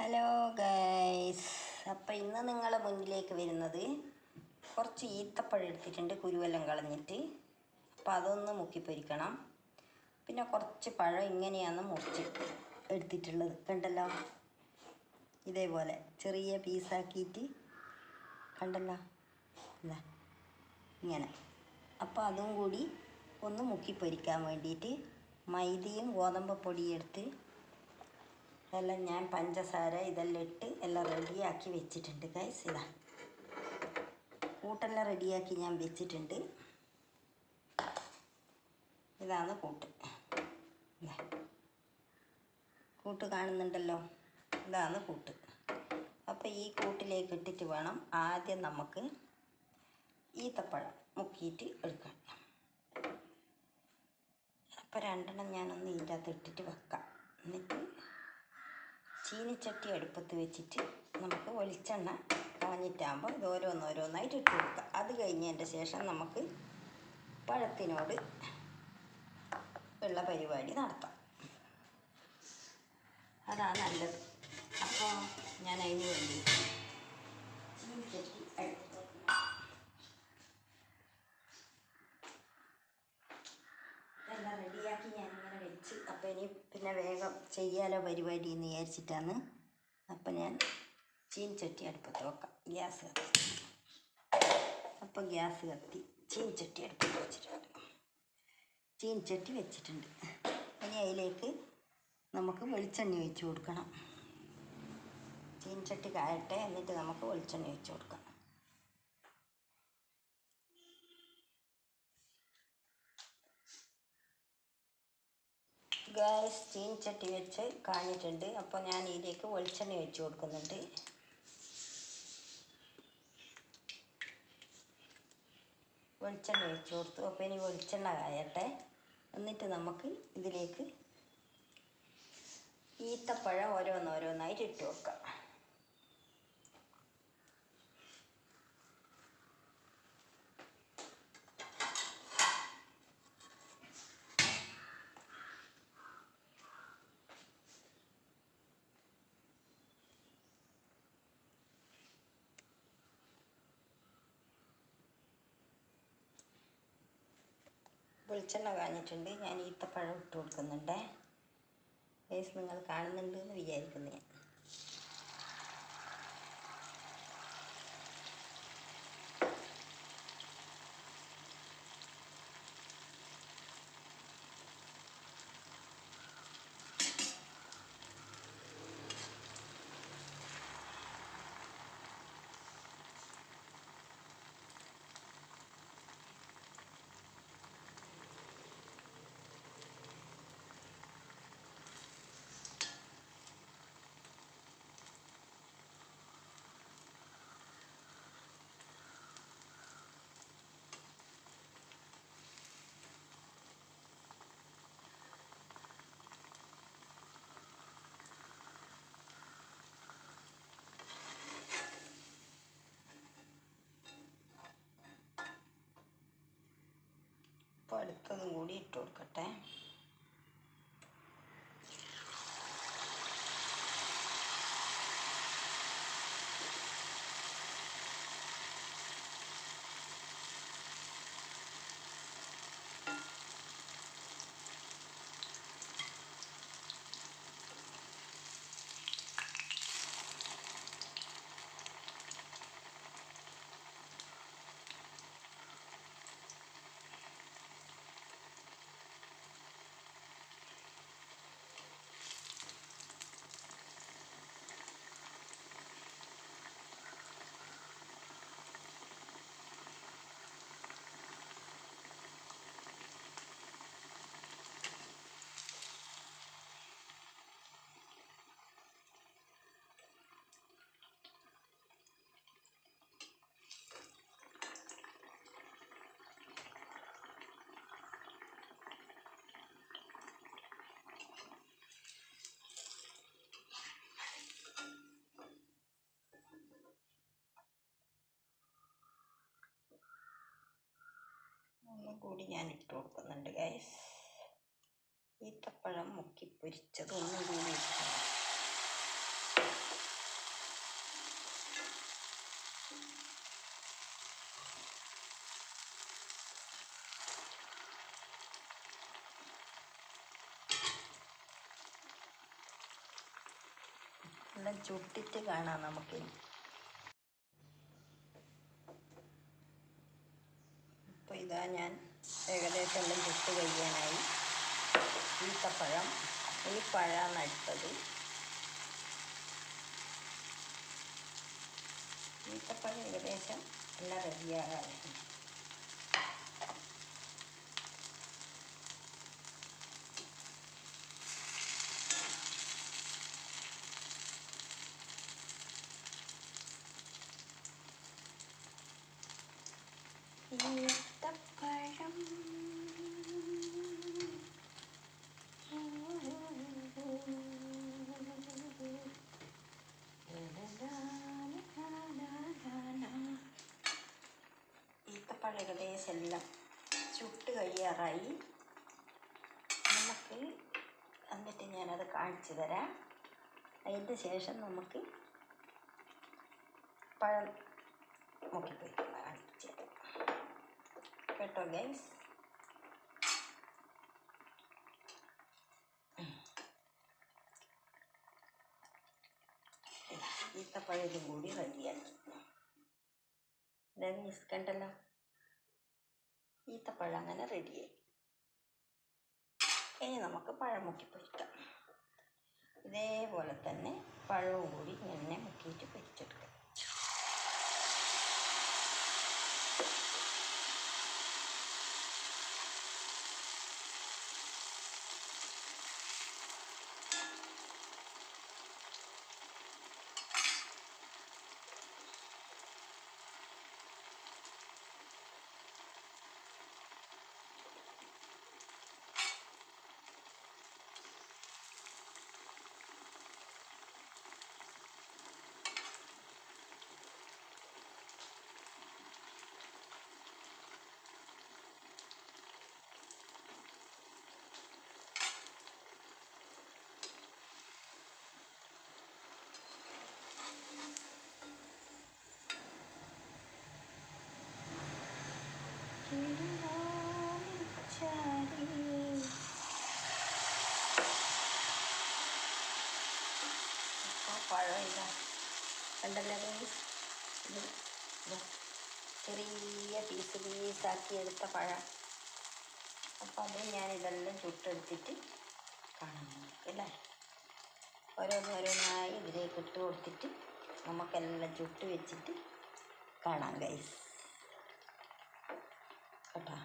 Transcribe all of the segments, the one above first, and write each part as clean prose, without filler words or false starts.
Hello guys, അപ്പം ഇന്ന് നിങ്ങളെ മുന്നിലേക്ക് വരുന്നത് കുറച്ച് ഈത്തപ്പഴം എടുത്തിട്ടുണ്ട്, കുരുവെല്ലാം കളഞ്ഞിട്ട്. അപ്പം അതൊന്ന് മുക്കിപ്പൊരിക്കണം. പിന്നെ കുറച്ച് പഴം ഇങ്ങനെയാണ് മുറിച്ച് എടുത്തിട്ടുള്ളത്, കണ്ടല്ലോ. ഇതേപോലെ ചെറിയ പീസാക്കിയിട്ട് കണ്ടല്ലോ, അല്ല ഇങ്ങനെ. അപ്പോൾ അതും കൂടി ഒന്ന് മുക്കിപ്പൊരിക്കാൻ വേണ്ടിയിട്ട് മൈദയും ഗോതമ്പ് പൊടിയും എടുത്ത് എല്ലാം ഞാൻ പഞ്ചസാര ഇതെല്ലാം ഇട്ട് എല്ലാം റെഡിയാക്കി വെച്ചിട്ടുണ്ട് ഗൈസ്. ഇതാ കൂട്ടെല്ലാം റെഡിയാക്കി ഞാൻ വെച്ചിട്ടുണ്ട്. ഇതാണ് കൂട്ട്. കൂട്ട് കാണുന്നുണ്ടല്ലോ, ഇതാണ് കൂട്ട്. അപ്പോൾ ഈ കൂട്ടിലേക്ക് ഇട്ടിട്ട് വേണം ആദ്യം നമുക്ക് ഈത്തപ്പഴം മുക്കിയിട്ട് എടുക്കാം. അപ്പോൾ രണ്ടെണ്ണം ഞാനൊന്ന് ഇതിൻ്റെ അകത്ത് ഇട്ടിട്ട് വെക്കാം. എന്നിട്ട് ചീനിച്ചട്ടി അടുപ്പത്ത് വെച്ചിട്ട് നമുക്ക് വെളിച്ചെണ്ണ കാഞ്ഞിട്ടാകുമ്പോൾ ഇത് ഓരോന്നോരോന്നായിട്ട് ഇട്ട് കൊടുക്കാം. അത് കഴിഞ്ഞതിൻ്റെ ശേഷം നമുക്ക് പഴത്തിനോട് ഉള്ള പരിപാടി നടത്താം. അതാണ് നല്ലത്. അപ്പോൾ ഞാൻ അതിന് വേണ്ടി ചീനിച്ചട്ടി അടുപ്പത്ത് എല്ലാം റെഡിയാക്കി ഞാനിങ്ങനെ വെച്ച്. അപ്പോൾ ഇനി പിന്നെ വേഗം ചെയ്യാലോ പരിപാടി എന്ന് വിചാരിച്ചിട്ടാണ്. അപ്പം ഞാൻ ചീനിച്ചട്ടി അടുപ്പത്ത് വെക്കാം. ഗ്യാസ് കത്തി. അപ്പം ഗ്യാസ് കത്തി ചീനിച്ചട്ടി അടുപ്പത്ത് വെച്ചിട്ടുണ്ട്. ചീനിച്ചട്ടി വെച്ചിട്ടുണ്ട്. ഇനി അതിലേക്ക് നമുക്ക് വെളിച്ചെണ്ണ ഒഴിച്ച് കൊടുക്കണം. ചീനിച്ചട്ടി കായട്ടെ, എന്നിട്ട് നമുക്ക് വെളിച്ചെണ്ണ ഒഴിച്ച് കൊടുക്കാം. ഗ്യാസ് ചീനിച്ചട്ടി വെച്ച് കാഞ്ഞിട്ടുണ്ട്. അപ്പോൾ ഞാൻ ഇതിലേക്ക് വെളിച്ചെണ്ണ ഒഴിച്ച് കൊടുക്കുന്നുണ്ട്. വെളിച്ചെണ്ണ ഒഴിച്ച് കൊടുത്തു. അപ്പോൾ ഇനി വെളിച്ചെണ്ണ കായട്ടെ. എന്നിട്ട് നമുക്ക് ഇതിലേക്ക് ഈത്തപ്പഴം ഓരോന്നോരോന്നായിട്ട് ഇട്ട് വെക്കാം. വെളിച്ചെണ്ണ കാഞ്ഞിട്ടുണ്ട്. ഞാൻ ഈത്തപ്പഴം ഇട്ട് കൊടുക്കുന്നുണ്ട്. ഗൈസ്, നിങ്ങൾ കാണുന്നുണ്ട് എന്ന് വിചാരിക്കുന്നു ഞാൻ. അപ്പോൾ അടുത്തതും കൂടി ഇട്ട് കൊടുക്കട്ടെ. ഒന്നും കൂടി ഞാൻ ഇട്ട് കൊടുക്കുന്നുണ്ട് ഗൈസ്. ഈത്തപ്പഴം മുക്കി പൊരിച്ചത് ഒന്നും കൂടി ഇട്ട്. എല്ലാം ചുട്ടിട്ട് കാണാം നമുക്കിനി. അപ്പോൾ ഇതാ ഞാൻ ഏകദേശം എല്ലാം ചുട്ട് കഴിയാനായി. ഈത്തപ്പഴം, ഈ പഴമാണ് അടുത്തത്. ഈത്തപ്പഴം ഏകദേശം എല്ലാം റെഡിയാകാനായി. ഈത്തപ്പഴം ഈത്തപ്പഴം ഏകദേശം എല്ലാം ചുട്ട് കഴിയാറായി. നമുക്ക് എന്നിട്ട് ഞാനത് കാണിച്ചു തരാം. അതിൻ്റെ ശേഷം നമുക്ക് പഴം മുക്കിപ്പോയി കാണിച്ചു തരാം കേട്ടോ ഗൈസ്. ഈത്തപ്പഴം ഇതും കൂടി റെഡിയാക്കി. ഗൈസ് കണ്ടല്ലോ, ഈത്തപ്പഴം അങ്ങനെ റെഡിയായി. ഇനി നമുക്ക് പഴം മുക്കി പൊരിക്കാം. ഇതേപോലെ തന്നെ പഴവും കൂടി എണ്ണ മുക്കിയിട്ട് പൊരിച്ചെടുക്കാം. പഴം ഇതാ കണ്ടല്ലോ ഗൈസ്. ഇത് ചെറിയ പീസാക്കി എടുത്ത പഴം. അപ്പം അത് ഞാനിതെല്ലാം ചുട്ടെടുത്തിട്ട് കാണാൻ അല്ലേ. ഓരോന്നോരോന്നായി ഇതിലേക്ക് ഇട്ട് കൊടുത്തിട്ട് നമുക്കെല്ലാം ചുട്ട് വെച്ചിട്ട് കാണാം ഗൈസ് കേട്ടോ.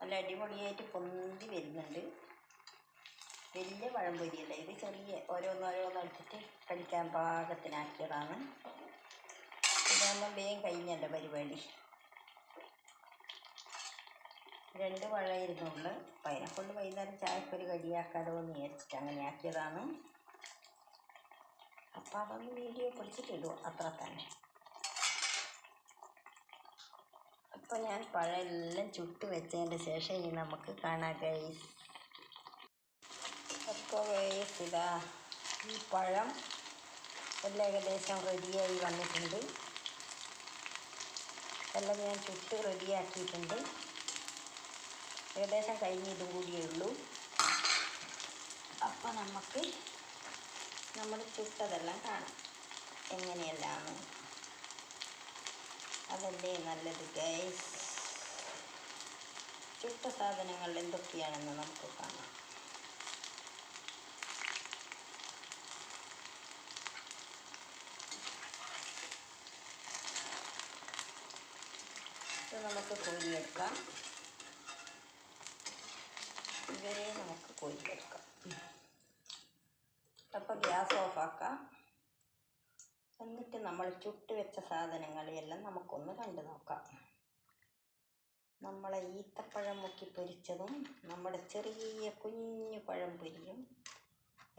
നല്ല അടിപൊളിയായിട്ട് പൊന്തി വരുന്നുണ്ട്. വലിയ പഴംപൊരിയല്ല ഇത്, ചെറിയ ഓരോന്നോരോന്നെടുത്തിട്ട് കടിക്കാൻ പാകത്തിനാക്കിയതാണ്. ഇതാകുമ്പോൾ വേഗം കഴിഞ്ഞല്ലോ പരിപാടി. 2 പഴമായിരുന്നുള്ളൂ. അപ്പം അതിനെക്കൊണ്ട് വൈകുന്നേരം ചായക്കൊരു കടിയാക്കാലോ എന്ന് വിചാരിച്ചിട്ട് അങ്ങനെ ആക്കിയതാണ്. അപ്പം അതൊന്ന് വീഡിയോ പിടിച്ചിട്ടിടും, അത്ര തന്നെ. അപ്പോൾ ഞാൻ പഴം എല്ലാം ചുട്ട് വെച്ചതിൻ്റെ ശേഷം ഇനി നമുക്ക് കാണാം ഗൈസ്. അപ്പോൾ ഗൈസ് ഇതാ ഈ പഴം എല്ലാം ഏകദേശം റെഡിയായി വന്നിട്ടുണ്ട്. എല്ലാം ഞാൻ ചുട്ട് റെഡിയാക്കിയിട്ടുണ്ട്. ഏകദേശം കഴിഞ്ഞിതും കൂടിയേ ഉള്ളൂ. അപ്പോൾ നമുക്ക് നമ്മൾ ചുട്ടതെല്ലാം കാണാം എങ്ങനെയെല്ലാമാണ്. അതല്ലേ നല്ലത് ഗൈസ്. ചുട്ട സാധനങ്ങൾ എന്തൊക്കെയാണെന്ന് നമുക്ക് കാണാം. ഇത് നമുക്ക് കോരിയെടുക്കാം. ഇവരെ നമുക്ക് കോരിയെടുക്കാം. അപ്പോൾ ഗ്യാസ് ഓഫാക്കാം. എന്നിട്ട് നമ്മൾ ചുട്ട് വെച്ച സാധനങ്ങളെല്ലാം നമുക്കൊന്ന് കണ്ടു നോക്കാം. നമ്മളെ ഈത്തപ്പഴം മുക്കി പൊരിച്ചതും നമ്മുടെ ചെറിയ കുഞ്ഞു പഴം പൊരിയും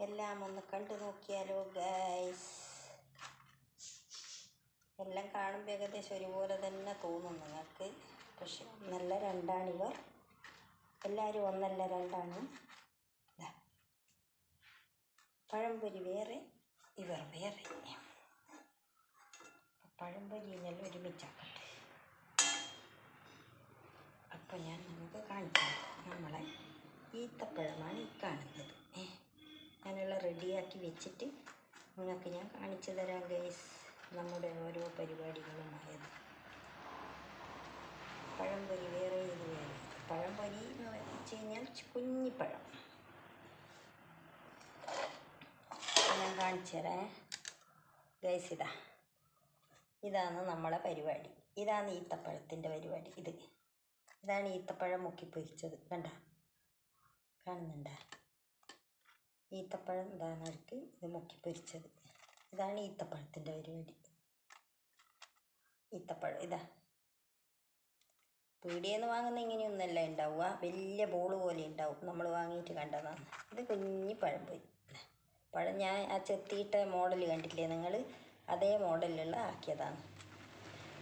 എല്ലാം ഒന്ന് കണ്ടു നോക്കിയാലോ ഗൈസ്. എല്ലാം കാണുമ്പോൾ ഏകദേശം ഒരുപോലെ തന്നെ തോന്നും നിങ്ങൾക്ക്. പക്ഷെ ഒന്നല്ല രണ്ടാണിവർ. എല്ലാവരും ഒന്നല്ല രണ്ടാണ്. പഴംപൊരി വേറെ, ഇവർ വേറെ. പഴംപൊരി എന്നെല്ലാം ഒരുമിച്ചാക്കട്ടെ. അപ്പോൾ ഞാൻ നമുക്ക് കാണിക്കാം. നമ്മളെ ഈത്തപ്പഴമാണ് ഈ കാണുന്നത്. ഞാനെല്ലാം റെഡിയാക്കി വെച്ചിട്ട് നിങ്ങൾക്ക് ഞാൻ കാണിച്ചു തരാം ഗൈസ് നമ്മുടെ ഓരോ പരിപാടികളുമായത്. പഴംപൊരി വേറെ, ഇത് വേറെ. പഴംപൊരി എന്ന് വെച്ച് കഴിഞ്ഞാൽ കുഞ്ഞിപ്പഴം. ഞാൻ കാണിച്ചു തരാം ഗൈസ്. ഇതാണ് നമ്മളെ പരിപാടി. ഇതാണ് ഈത്തപ്പഴത്തിൻ്റെ പരിപാടി. ഇതാണ് ഈത്തപ്പഴം മുക്കിപ്പൊരിച്ചത്. കാണുന്നുണ്ട? ഈത്തപ്പഴം ഇതാണ് അവർക്ക് ഇത് മുക്കിപ്പൊരിച്ചത്. ഇതാണ് ഈത്തപ്പഴത്തിൻ്റെ പരിപാടി. ഈത്തപ്പഴം പീടികയിൽ വാങ്ങുന്ന ഇങ്ങനെയൊന്നല്ല ഉണ്ടാവുക, വലിയ ബോള് പോലെ ഉണ്ടാവും. നമ്മൾ വാങ്ങിയിട്ട് കണ്ടതാണ്. ഇത് കുഞ്ഞി പഴംപൊരി. പഴം ഞാൻ ആ ചെത്തിയിട്ട മോഡൽ കണ്ടില്ലേ നിങ്ങൾ? അതേ മോഡലിലുള്ള ആക്കിയതാണ്.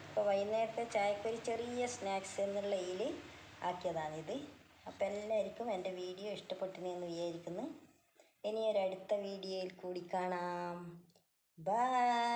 അപ്പോൾ വൈകുന്നേരത്തെ ചായക്കൊരു ചെറിയ സ്നാക്സ് എന്നുള്ള ഇതിൽ ആക്കിയതാണിത്. അപ്പോൾ എല്ലാവർക്കും എൻ്റെ വീഡിയോ ഇഷ്ടപ്പെട്ടെന്ന് വിചാരിക്കുന്നു. ഇനി ഒരു അടുത്ത വീഡിയോയിൽ കൂടി കാണാം. ബൈ.